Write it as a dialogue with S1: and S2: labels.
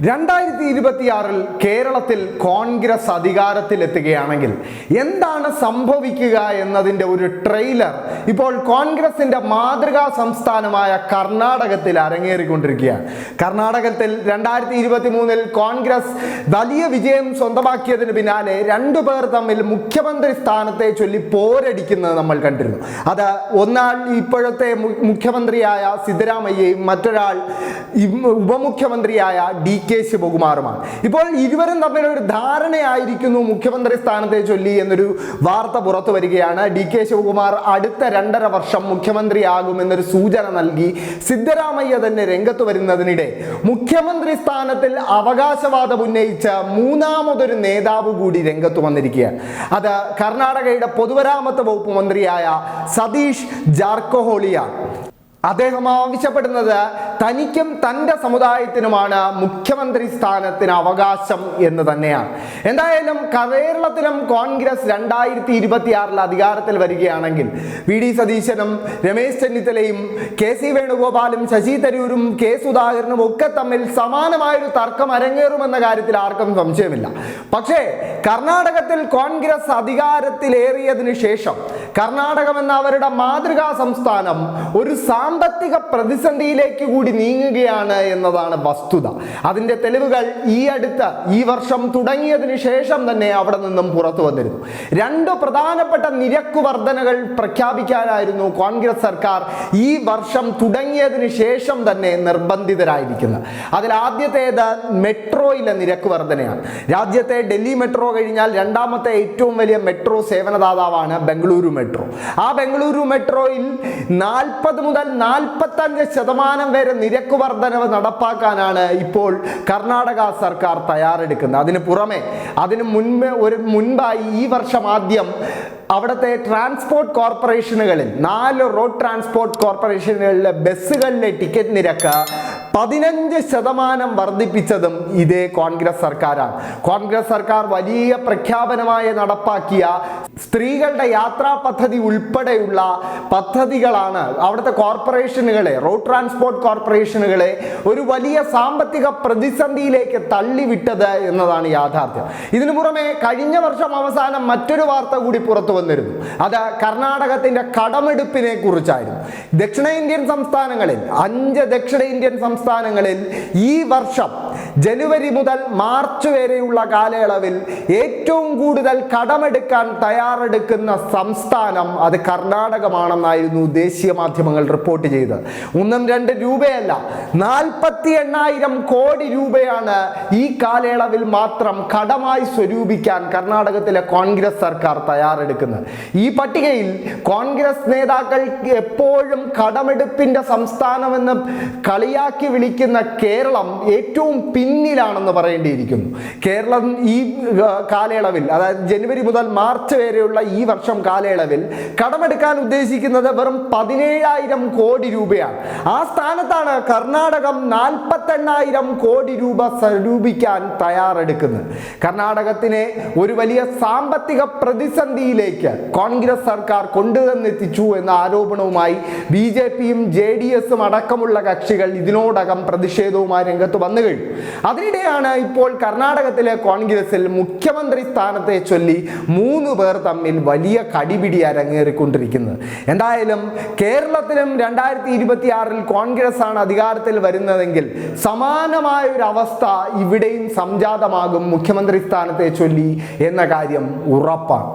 S1: 2026 കേരളത്തിൽ കോൺഗ്രസ് അധികാരത്തിലെത്തുകയാണെങ്കിൽ എന്താണ് സംഭവിക്കുക എന്നതിൻ്റെ ഒരു ട്രെയിലർ ഇപ്പോൾ കോൺഗ്രസിന്റെ മാതൃകാ സംസ്ഥാനമായ കർണാടകത്തിൽ അരങ്ങേറിക്കൊണ്ടിരിക്കുകയാണ്. കർണാടകത്തിൽ 2023 കോൺഗ്രസ് വലിയ വിജയം സ്വന്തമാക്കിയതിന് പിന്നാലെ രണ്ടുപേർ തമ്മിൽ മുഖ്യമന്ത്രി സ്ഥാനത്തെ ചൊല്ലി പോരടിക്കുന്നത് നമ്മൾ കണ്ടിരുന്നു. അത് ഒന്നാൾ ഇപ്പോഴത്തെ മുഖ്യമന്ത്രിയായ സിദ്ധരാമയ്യയും മറ്റൊരാൾ ഉപമുഖ്യമന്ത്രിയായ കെ ശിവകുമാറുമാണ്. ഇപ്പോൾ ഇരുവരും തമ്മിൽ ഒരു ധാരണയായിരിക്കുന്നു മുഖ്യമന്ത്രി സ്ഥാനത്തെ ചൊല്ലി എന്നൊരു വാർത്ത പുറത്തു വരികയാണ്. കെ ശിവകുമാർ അടുത്ത 2.5 വർഷം മുഖ്യമന്ത്രിയാകുമെന്നൊരു സൂചന നൽകി സിദ്ധരാമയ്യ തന്നെ രംഗത്ത് വരുന്നതിനിടെ മുഖ്യമന്ത്രി സ്ഥാനത്തിൽ അവകാശവാദം ഉന്നയിച്ച മൂന്നാമതൊരു നേതാവ് കൂടി രംഗത്ത് വന്നിരിക്കുകയാണ്. അത് കർണാടകയുടെ പൊതുമരാമത്ത് വകുപ്പ് മന്ത്രിയായ സതീഷ് ജാർക്കഹോളിയാണ്. അദ്ദേഹം ആവശ്യപ്പെടുന്നത് തനിക്കും തൻ്റെ സമുദായത്തിനുമാണ് മുഖ്യമന്ത്രി സ്ഥാനത്തിന് അവകാശം എന്ന് തന്നെയാണ്. എന്തായാലും കേരളത്തിലും കോൺഗ്രസ് 2026 അധികാരത്തിൽ വരികയാണെങ്കിൽ വി സതീശനും രമേശ് ചെന്നിത്തലയും സി വേണുഗോപാലും ശശി തരൂരും സുധാകരനും ഒക്കെ തമ്മിൽ സമാനമായൊരു തർക്കം അരങ്ങേറുമെന്ന കാര്യത്തിൽ ആർക്കും സംശയമില്ല. പക്ഷേ കർണാടകത്തിൽ കോൺഗ്രസ് അധികാരത്തിലേറിയതിനു ശേഷം കർണാടകം എന്ന അവരുടെ മാതൃകാ സംസ്ഥാനം ഒരു സാമ്പത്തിക പ്രതിസന്ധിയിലേക്ക് കൂടി നീങ്ങുകയാണ് എന്നതാണ് വസ്തുത. അതിന്റെ തെളിവുകൾ ഈ വർഷം തുടങ്ങിയതിനു ശേഷം തന്നെ അവിടെ നിന്നും പുറത്തു വന്നിരുന്നു. 2 പ്രധാനപ്പെട്ട നിരക്ക് വർധനകൾ പ്രഖ്യാപിക്കാനായിരുന്നു കോൺഗ്രസ് സർക്കാർ ഈ വർഷം തുടങ്ങിയതിനു ശേഷം തന്നെ നിർബന്ധിതരായിരിക്കുന്നത്. അതിൽ ആദ്യത്തേത് മെട്രോയിലെ നിരക്ക് വർധനയാണ്. രാജ്യത്തെ ഡൽഹി മെട്രോ കഴിഞ്ഞാൽ രണ്ടാമത്തെ ഏറ്റവും വലിയ മെട്രോ സേവനദാതാവാണ് ബംഗളൂരു മെട്രോ. ആ ബംഗളൂരു മെട്രോയിൽ 40 മുതൽ 45% വരെ നിരക്ക് വർധനവ് നടപ്പാക്കാനാണ് ഇപ്പോൾ കർണാടക സർക്കാർ തയ്യാറെടുക്കുന്നത്. അതിന് മുൻപായി ഈ വർഷം ആദ്യം അവിടുത്തെ ട്രാൻസ്പോർട്ട് കോർപ്പറേഷനുകളിൽ 4 റോഡ് ട്രാൻസ്പോർട്ട് കോർപ്പറേഷനുകളിലെ ബസ്സുകളിലെ ടിക്കറ്റ് നിരക്ക് 15% വർദ്ധിപ്പിച്ചതും ഇതേ കോൺഗ്രസ് സർക്കാരാണ്. കോൺഗ്രസ് സർക്കാർ വലിയ പ്രഖ്യാപനമായി നടപ്പാക്കിയ സ്ത്രീകളുടെ യാത്രാ പദ്ധതി ഉൾപ്പെടെയുള്ള പദ്ധതികളാണ് അവിടുത്തെ കോർപ്പറേഷനുകളെ, റോഡ് ട്രാൻസ്പോർട്ട് കോർപ്പറേഷനുകളെ ഒരു വലിയ സാമ്പത്തിക പ്രതിസന്ധിയിലേക്ക് തള്ളിവിട്ടത് എന്നതാണ് യാഥാർത്ഥ്യം. ഇതിനു പുറമെ കഴിഞ്ഞ വർഷം അവസാനം മറ്റൊരു വാർത്ത കൂടി പുറത്തു വന്നിരുന്നു. അത് കർണാടകത്തിന്റെ കടമെടുപ്പിനെ കുറിച്ചായിരുന്നു. 5 ദക്ഷിണേന്ത്യൻ സംസ്ഥാനങ്ങളിൽ ഈ വർഷം ജനുവരി മുതൽ മാർച്ച് വരെയുള്ള കാലയളവിൽ ഏറ്റവും കൂടുതൽ കടമെടുക്കാൻ തയ്യാറെടുക്കുന്ന സംസ്ഥാനം അത് കർണാടകമാണെന്നായിരുന്നു ദേശീയ മാധ്യമങ്ങൾ റിപ്പോർട്ട് ചെയ്തത്. 1-2 രൂപയല്ല, 48,000 കോടി രൂപയാണ് ഈ കാലയളവിൽ മാത്രം കടമായി സ്വരൂപിക്കാൻ കർണാടകത്തിലെ കോൺഗ്രസ് സർക്കാർ തയ്യാറെടുക്കുന്നത്. ഈ പട്ടികയിൽ കോൺഗ്രസ് നേതാക്കൾ എപ്പോഴും കടമെടുപ്പിന്റെ സംസ്ഥാനമെന്ന് കളിയാക്കി വിളിക്കുന്ന കേരളം ഏറ്റവും പിന്നിലാണെന്ന് പറയേണ്ടിയിരിക്കുന്നു. കേരളം ഈ കാലയളവിൽ, അതായത് ജനുവരി മുതൽ മാർച്ച് വരെയുള്ള ഈ വർഷം കാലയളവിൽ കടമെടുക്കാൻ ഉദ്ദേശിക്കുന്നത് വെറും 17,000 കോടി രൂപയാണ്. ആ സ്ഥാനത്താണ് കർണാടകം 48,000 കോടി രൂപ സ്വരൂപിക്കാൻ തയ്യാറെടുക്കുന്നത്. കർണാടകത്തിനെ ഒരു വലിയ സാമ്പത്തിക പ്രതിസന്ധിയിലേക്ക് കോൺഗ്രസ് സർക്കാർ കൊണ്ടുവന്നെത്തിച്ചു എന്ന ആരോപണവുമായി BJPയും JDSും അടക്കമുള്ള കക്ഷികൾ ഇതിനോടകം പ്രതിഷേധവുമായി രംഗത്ത് വന്നു കഴിഞ്ഞു. അതിനിടെയാണ് ഇപ്പോൾ കർണാടകത്തിലെ കോൺഗ്രസിൽ മുഖ്യമന്ത്രി സ്ഥാനത്തെ ചൊല്ലി 3 പേർ തമ്മിൽ വലിയ കടിപിടി അരങ്ങേറിക്കൊണ്ടിരിക്കുന്നത്. എന്തായാലും കേരളത്തിലും 2026 കോൺഗ്രസ് ആണ് അധികാരത്തിൽ വരുന്നതെങ്കിൽ സമാനമായ ഒരു അവസ്ഥ ഇവിടെയും സംജാതമാകും മുഖ്യമന്ത്രി സ്ഥാനത്തെ ചൊല്ലി എന്ന കാര്യം ഉറപ്പാണ്.